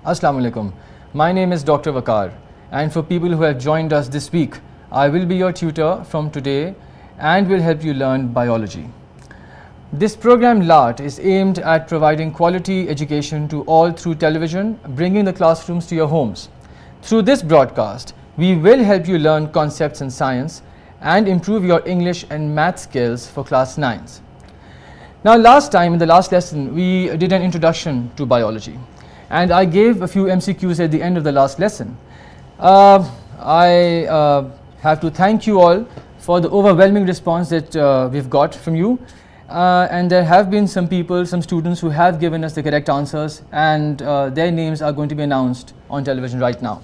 Assalamu alaikum. My name is Dr. Waqar, and for people who have joined us this week, I will be your tutor from today and will help you learn biology. This program LART is aimed at providing quality education to all through television, bringing the classrooms to your homes. Through this broadcast, we will help you learn concepts in science and improve your English and math skills for class 9s. Now, last time in the last lesson, we did an introduction to biology, and I gave a few MCQs at the end of the last lesson. I have to thank you all for the overwhelming response that we've got from you, and there have been some people, some students who have given us the correct answers, and their names are going to be announced on television right now.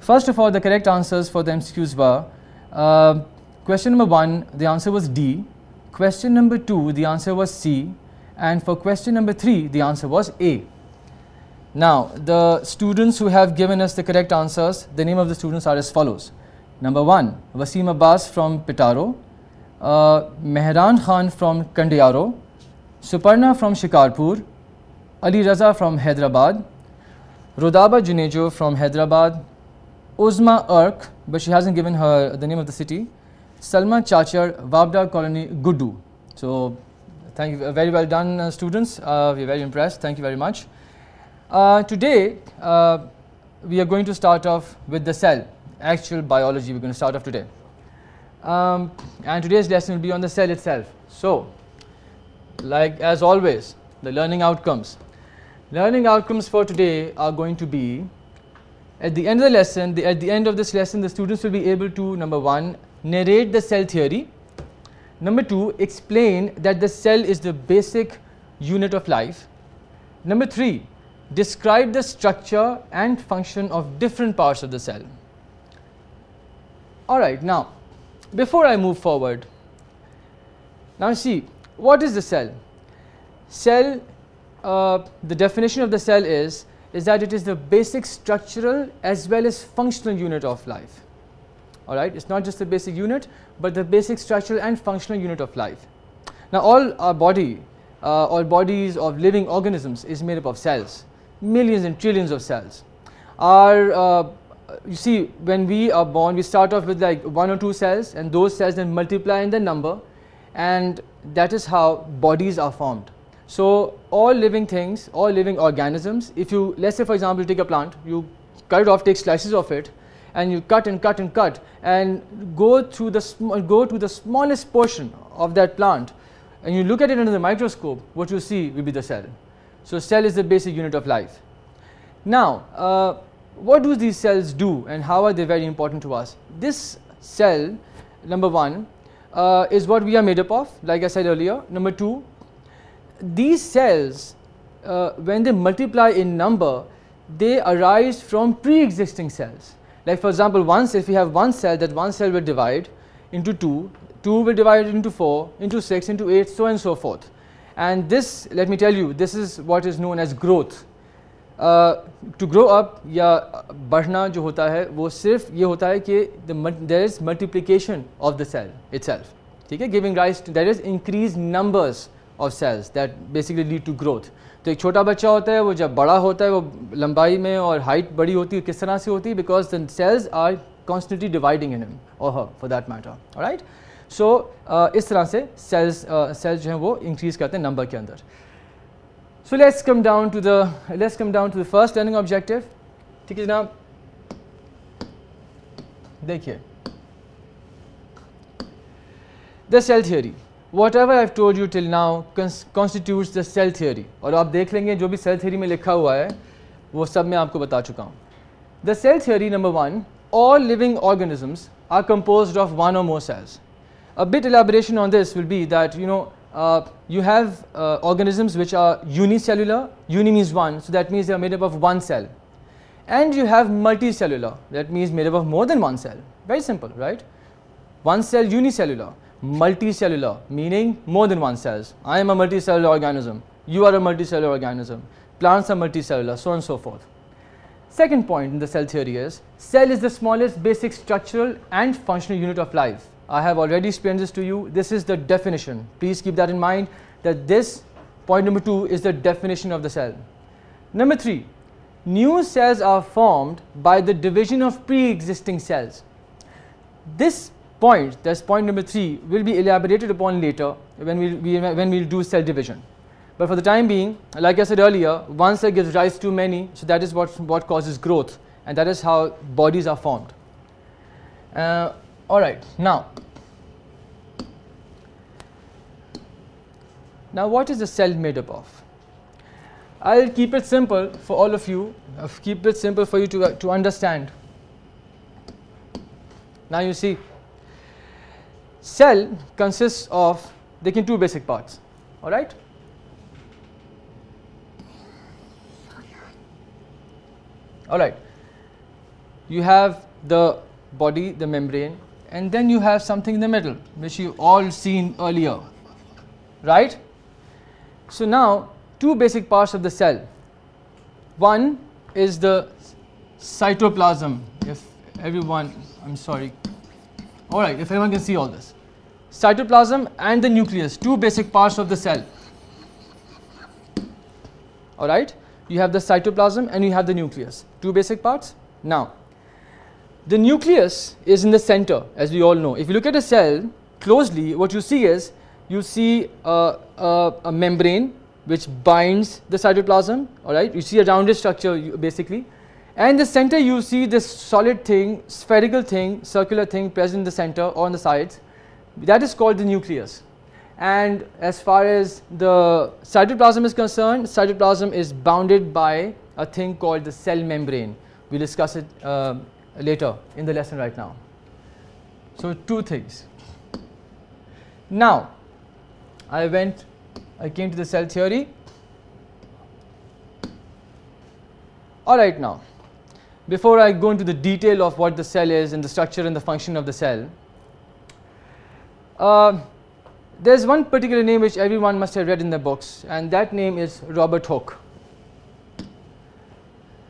First of all, the correct answers for the MCQs were question number 1, the answer was D. Question number 2, the answer was C, and for question number 3, the answer was A. Now, the students who have given us the correct answers, the name of the students are as follows. Number 1, Wasim Abbas from Pitaro, Mehran Khan from Kandiyaro, Suparna from Shikarpur, Ali Raza from Hyderabad, Rodaba Junejo from Hyderabad, Uzma Urk, but she hasn't given her the name of the city, Salma Chachar, Wabda Colony, Guddu. So, thank you, very well done students, we're very impressed, thank you very much. Today, we are going to start off with the cell, actual biology we're going to start off today. And today's lesson will be on the cell itself. So, like as always, the learning outcomes. Learning outcomes for today are going to be, at the end of the lesson, at the end of this lesson, the students will be able to, number 1, narrate the cell theory. Number 2, explain that the cell is the basic unit of life. Number 3, describe the structure and function of different parts of the cell. Alright, now, before I move forward, now see, what is the cell? Cell, the definition of the cell is that it is the basic structural as well as functional unit of life. Alright, it's not just the basic unit, but the basic structural and functional unit of life. Now, all our bodies of living organisms is made up of cells. Millions and trillions of cells. You see, when we are born, we start off with like 1 or 2 cells, and those cells then multiply in the number, and that is how bodies are formed. So, all living things, all living organisms, if you, let's say for example, take a plant, you cut it off, take slices of it, and you cut and cut and cut, and go to the smallest portion of that plant, and you look at it under the microscope, what you see will be the cell. So, cell is the basic unit of life. Now, what do these cells do and how are they very important to us? This cell, number 1, is what we are made up of, like I said earlier. Number 2, these cells, when they multiply in number, they arise from pre-existing cells. Like for example, if we have one cell, that one cell will divide into 2, 2 will divide into 4, into 6, into 8, so on and so forth. And this, let me tell you, this is what is known as growth. To grow up या बढ़ना जो होता है वो सिर्फ ये होता है कि there is multiplication of the cell itself, ठीक है, giving rise to, there is increased numbers of cells that basically lead to growth. तो एक छोटा बच्चा होता है, वो जब बड़ा होता है, वो लंबाई में और हाइट बड़ी होती है, किस तरह से होती है? Because the cells are constantly dividing in him or her for that matter. Alright? So, इस तरह से cells जो हैं वो increase करते हैं number के अंदर. So, let's come down to the first learning objective. ठीक है जनाब, देखिए, the cell theory. Whatever I've told you till now constitutes the cell theory. और आप देख लेंगे जो भी cell theory में लिखा हुआ है वो सब मैं आपको बता चुका हूँ. The cell theory, number 1, all living organisms are composed of 1 or more cells. A bit elaboration on this will be that, you know, you have organisms which are unicellular. Uni means 1, so that means they are made up of 1 cell. And you have multicellular, that means made up of more than 1 cell. Very simple, right? 1 cell unicellular, multicellular meaning more than 1 cells. I am a multicellular organism, you are a multicellular organism, plants are multicellular, so on and so forth. Second point in the cell theory is, cell is the smallest basic structural and functional unit of life. I have already explained this to you. This is the definition. Please keep that in mind, that this point number 2 is the definition of the cell. Number 3, new cells are formed by the division of pre-existing cells. This point, that's point number 3, will be elaborated upon later when we'll do cell division. But for the time being, like I said earlier, one cell gives rise to many, so that is what causes growth, and that is how bodies are formed. Alright, now what is the cell made up of? I'll keep it simple for all of you, keep it simple for you to understand. Now you see, cell consists of, taking 2 basic parts, alright? Alright, you have the body, the membrane, and then you have something in the middle, which you all seen earlier, right? So now, 2 basic parts of the cell. One is the cytoplasm, if everyone, I'm sorry, alright, if everyone can see all this. Cytoplasm and the nucleus, 2 basic parts of the cell. Alright, you have the cytoplasm and you have the nucleus, 2 basic parts. Now, the nucleus is in the center, as we all know. If you look at a cell closely, what you see is, you see a membrane which binds the cytoplasm, alright, you see a rounded structure basically, and in the center you see this solid thing, spherical thing, circular thing present in the center or on the sides, that is called the nucleus. And as far as the cytoplasm is concerned, cytoplasm is bounded by a thing called the cell membrane. We'll discuss it later in the lesson right now. So 2 things. Now, I came to the cell theory. Alright, now, before I go into the detail of what the cell is and the structure and the function of the cell, there's one particular name which everyone must have read in the books, and that name is Robert Hooke.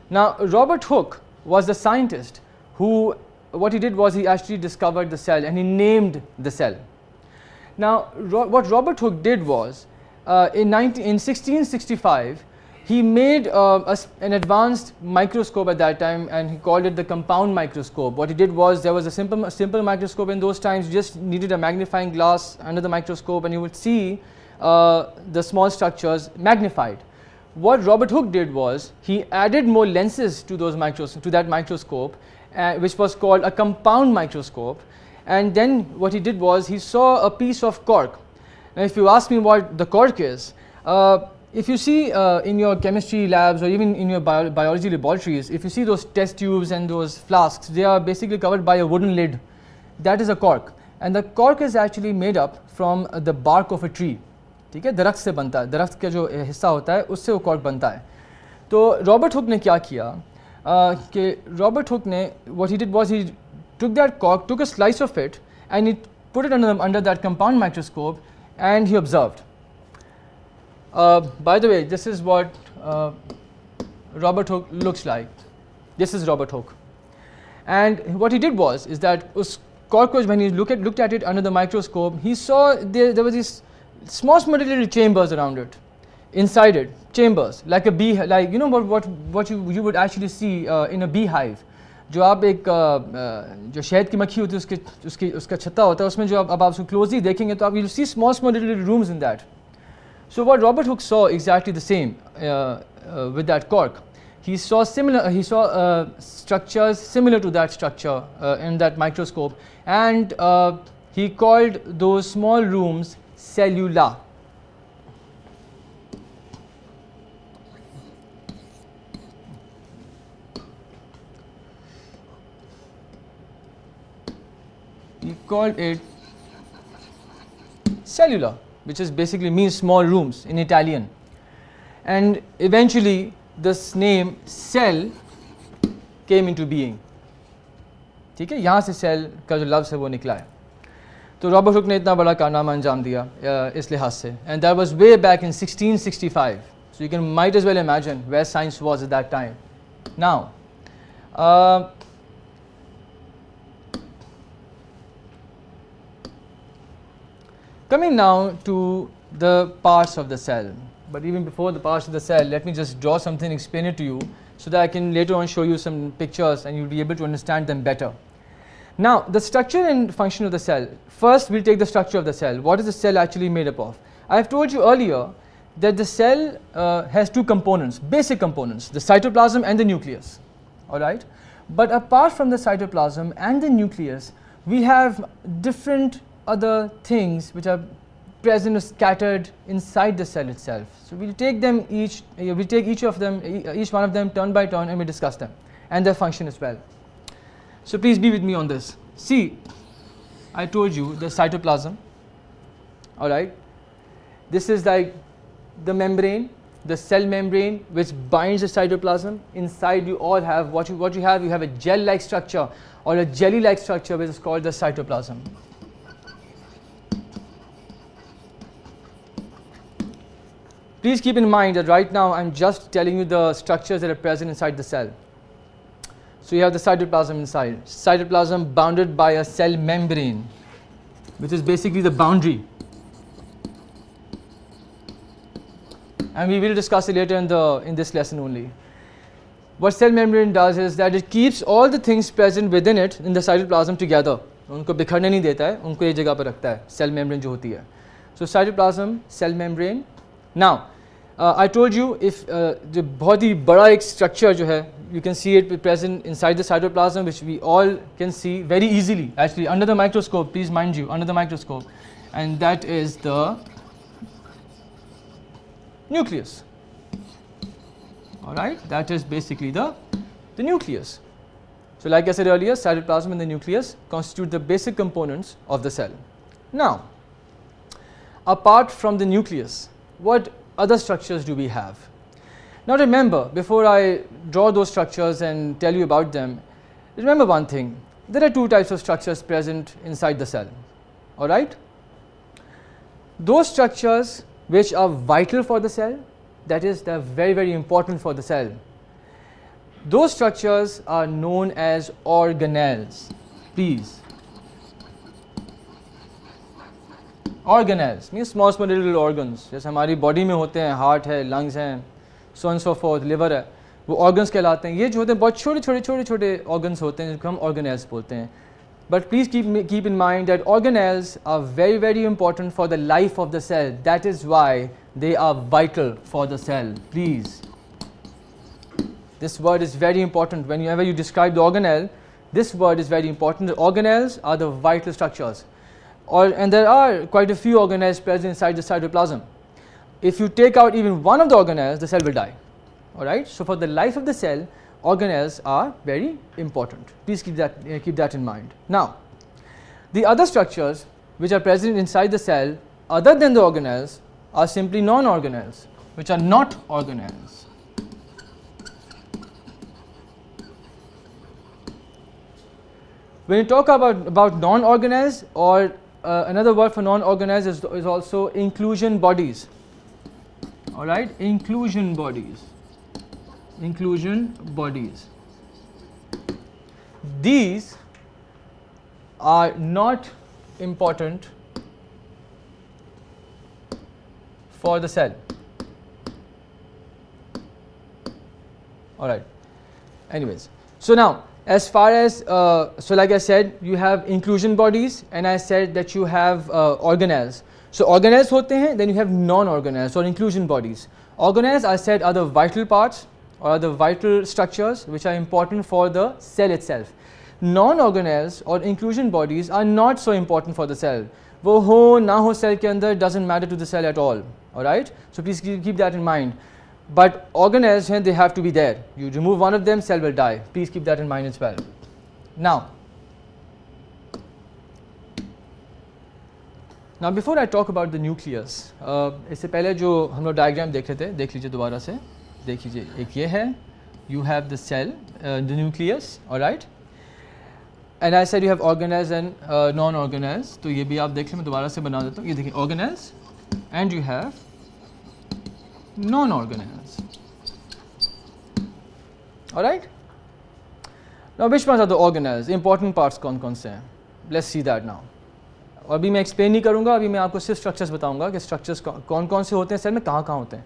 Now, Robert Hooke was the scientist who, what he did was he actually discovered the cell and he named the cell. Now, what Robert Hooke did was, in 1665, he made an advanced microscope at that time, and he called it the compound microscope. What he did was, there was a simple microscope in those times. You just needed a magnifying glass under the microscope and you would see the small structures magnified. What Robert Hooke did was, he added more lenses to that microscope, which was called a compound microscope. And then what he did was, he saw a piece of cork. Now if you ask me what the cork is, if you see in your chemistry labs or even in your biology laboratories, if you see those test tubes and those flasks, they are basically covered by a wooden lid. That is a cork, and the cork is actually made up from the bark of a tree. ठीक है, दरख्त से बनता है, दरख्त का जो हिस्सा होता है उससे वो कॉर्क बनता है. तो रॉबर्ट हुक ने क्या किया कि रॉबर्ट हुक ने, what he did was, he took that cork, took a slice of it, and he put it under that compound microscope, and he observed. By the way, this is what Robert Hooke looks like. This is Robert Hooke, and what he did was that us cork, when he looked at it under the microscope, he saw there were these small little chambers around it, inside it, chambers like a bee, like you know what you would actually see in a beehive. जो आप एक जो शहद की मक्खी होती है उसका छत्ता होता है, उसमें जो अब आप उसको क्लोजली देखेंगे तो आप you'll see small little rooms in that. So what Robert Hooke saw exactly the same with that cork. He saw structures similar to that structure in that microscope, and he called those small rooms cellula. He called it cellula, which is basically means small rooms in Italian, and eventually this name cell came into being. ठीक है, यहाँ से cell का जो लफ्ज़ है वो निकला है. तो रॉबर्ट हुक ने इतना बड़ा कारनामा अंजाम दिया इस लिहाज से, and that was way back in 1665. So you might as well imagine where science was at that time. Now, coming now to the parts of the cell. But even before the parts of the cell, let me just draw something, explain it to you, so that I can later on show you some pictures and you'll be able to understand them better. Now, the structure and function of the cell. First, we'll take the structure of the cell. What is the cell actually made up of? I have told you earlier that the cell has two components, basic components, the cytoplasm and the nucleus. All right? But apart from the cytoplasm and the nucleus, we have different other things which are present or scattered inside the cell itself. So we'll take them each, we'll take each one of them turn by turn, and we'll discuss them and their function as well. So please be with me on this. See, I told you the cytoplasm. All right, this is like the membrane, the cell membrane which binds the cytoplasm. Inside you all have what you have. You have a gel-like structure or a jelly-like structure which is called the cytoplasm. Please keep in mind that right now I'm just telling you the structures that are present inside the cell. So you have the cytoplasm inside. Cytoplasm bounded by a cell membrane, which is basically the boundary. And we will discuss it later in this lesson only. What cell membrane does is that it keeps all the things present within it in the cytoplasm together. उनको बिखरने नहीं देता है, उनको एक जगह पर रखता है, cell membrane जो होती है. So cytoplasm, cell membrane. Now, I told you if जो बहुत ही बड़ा एक structure जो है, you can see it present inside the cytoplasm, which we all can see very easily, actually under the microscope, please mind you, under the microscope, and that is the nucleus. All right, that is basically the nucleus. So like I said earlier, cytoplasm and the nucleus constitute the basic components of the cell. Now, apart from the nucleus, what other structures do we have? Now remember, before I draw those structures and tell you about them, remember one thing. There are two types of structures present inside the cell. All right? Those structures which are vital for the cell, that is, they are very, very important for the cell. Those structures are known as organelles. Please. Organelles means small little organs. जैसे हमारी body में होते हैं, heart है, lungs हैं, so on so forth, liver है, वो organs कहलाते हैं. ये जो होते हैं बहुत छोटे organs होते हैं जिनको हम organelles बोलते हैं. But please keep in mind that organelles are very, very important for the life of the cell. That is why they are vital for the cell. Please. This word is very important. Whenever you describe the organelle, this word is very important. The organelles are the vital structures. And there are quite a few organelles present inside the cytoplasm. If you take out even one of the organelles, the cell will die. All right. So for the life of the cell, organelles are very important. Please keep that in mind. Now, the other structures which are present inside the cell, other than the organelles, are simply non-organelles, which are not organelles. When you talk about non-organelles, or another word for non-organelles is also inclusion bodies. All right, inclusion bodies. Inclusion bodies. These are not important for the cell. All right. Anyways, so now as far as so like I said, you have inclusion bodies, and I said that you have organelles. So organelles होते हैं, then you have non-organelles or inclusion bodies. Organelles, I said, are the vital parts or the vital structures which are important for the cell itself. Non-organelles or inclusion bodies are not so important for the cell. वो हो ना हो cell के अंदर doesn't matter to the cell at all. All right. So please keep that in mind. But organelles, they have to be there. You remove one of them, cell will die. Please keep that in mind as well. Now before I talk about the nucleus, इससे पहले जो हम लोग diagram देख रहे थे, देख लीजिए दोबारा से, देख लीजिए. एक ये है, you have the cell, the nucleus, all right. And I said you have organelles and non-organelles. तो ये भी आप देख लें, मैं दोबारा से बना देता हूँ. ये देखिए organelles, and you have non-organelles. All right. Now which ones are the organelles? Important parts कौन-कौन से हैं? Let's see that now. और अभी मैं एक्सप्लेन नहीं करूँगा, अभी मैं आपको सिर्फ स्ट्रक्चर्स बताऊँगा कि स्ट्रक्चर्स कौन-कौन से होते हैं सेल में, कहाँ-कहाँ होते हैं.